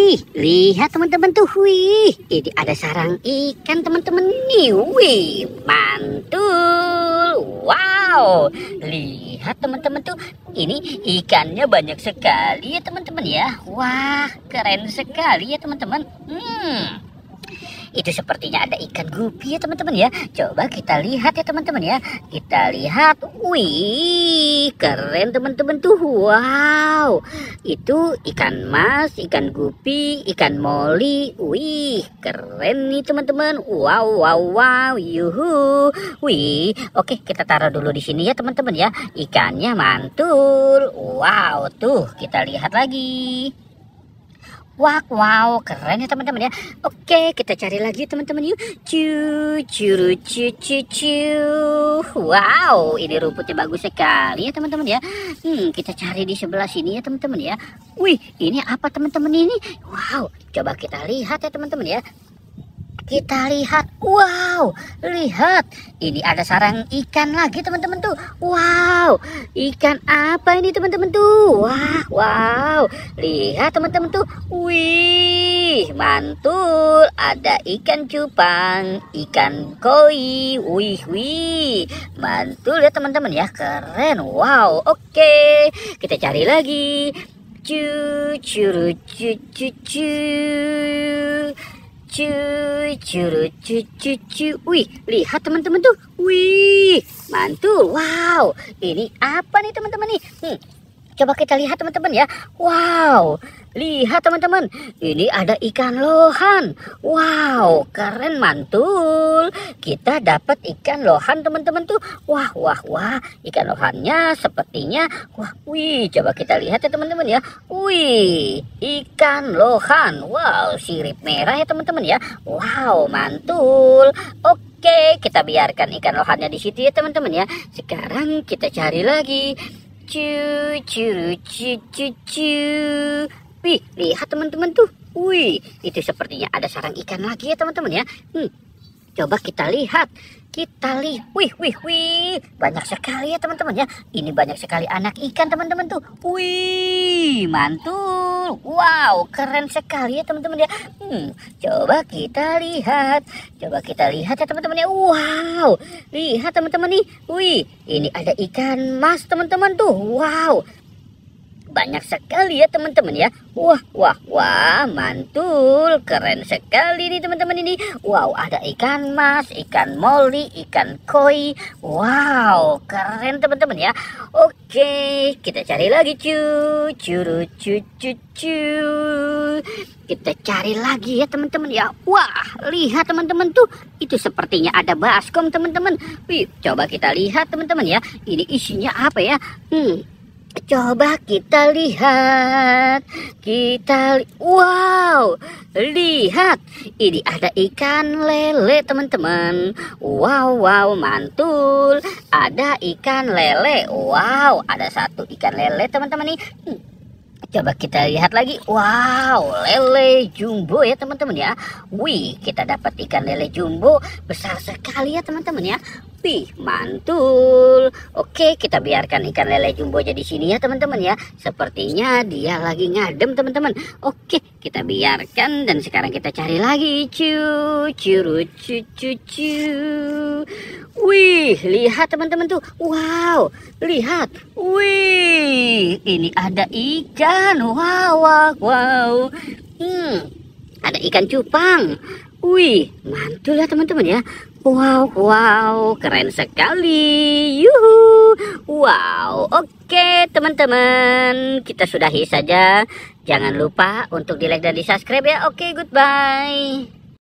Wih, lihat teman-teman tuh. Wih, ini ada sarang ikan teman-teman nih. Wih, mantul. Wow, lihat teman-teman tuh. Ini ikannya banyak sekali ya teman-teman ya. Wah, keren sekali ya teman-teman. Itu sepertinya ada ikan gupi ya teman-teman ya. Coba kita lihat ya teman-teman ya. Kita lihat. Wih, keren teman-teman tuh. Wow, itu ikan mas, ikan gupi, ikan moli. Wih, keren nih teman-teman. Wow, wow, wow. Yuhu. Wih, oke, kita taruh dulu di sini ya teman-teman ya. Ikannya mantul. Wow, tuh kita lihat lagi. Wow, keren ya teman-teman ya. Oke, kita cari lagi teman-teman yuk. Curu cu. Wow, ini rumputnya bagus sekali ya teman-teman ya. Kita cari di sebelah sini ya teman-teman ya. Wih, ini apa teman-teman ini? Wow, coba kita lihat ya teman-teman ya. Kita lihat, wow, lihat, ini ada sarang ikan lagi teman-teman tuh. Wow, ikan apa ini teman-teman tuh? Wow, lihat teman-teman tuh. Wih, mantul, ada ikan cupang, ikan koi. Wih, mantul ya teman-teman ya, keren. Wow, oke, kita cari lagi. Curu cu. Wih, lihat teman-teman tuh. Wih, mantul. Wow, ini apa nih teman-teman nih? Coba kita lihat teman-teman ya. Wow, lihat teman-teman, ini ada ikan lohan. Wow, keren, mantul. Kita dapat ikan lohan teman-teman tuh. Wah, ikan lohannya sepertinya. Wih, coba kita lihat ya teman-teman ya. Wih, ikan lohan. Wow, sirip merah ya teman-teman ya. Wow, mantul. Oke, kita biarkan ikan lohannya di situ ya teman-teman ya. Sekarang kita cari lagi. Curu cu. Wih, lihat teman-teman tuh. Wih, itu sepertinya ada sarang ikan lagi ya teman-teman ya. Coba kita lihat. Wih, banyak sekali ya teman-teman ya. Ini banyak sekali anak ikan teman-teman tuh. Wih, mantul. Wow, keren sekali ya teman-teman ya. Coba kita lihat ya teman-teman ya. Wow, lihat teman-teman nih. Wih, ini ada ikan mas teman-teman tuh. Wow, banyak sekali ya teman-teman ya. Wah, mantul, keren sekali nih teman-teman ini. Wow, ada ikan mas, ikan moli, ikan koi. Wow, keren teman-teman ya. Oke, kita cari lagi curu cu. Kita cari lagi ya teman-teman ya. Wah, lihat teman-teman tuh. Itu sepertinya ada baskom teman-teman. Wih, coba kita lihat teman-teman ya. Ini isinya apa ya? Coba kita lihat. Wow, lihat, ini ada ikan lele teman-teman. Wow, mantul, ada ikan lele. Wow, ada satu ikan lele teman-teman nih. Coba kita lihat lagi. Wow, lele jumbo ya teman-teman ya. Wih, kita dapat ikan lele jumbo besar sekali ya teman-teman ya. Wih, mantul. Oke, kita biarkan ikan lele jumbonya di sini ya teman-teman ya. Sepertinya dia lagi ngadem teman-teman. Oke, kita biarkan dan sekarang kita cari lagi. Curu cu. Wih, lihat teman-teman tuh. Wow, lihat. Wih, ini ada ikan. Wow. Ada ikan cupang. Wih, mantul ya teman-teman ya. Wow, keren sekali. Yuhu. Wow, oke teman-teman, kita sudahi saja. Jangan lupa untuk di like dan di subscribe ya. Oke, goodbye.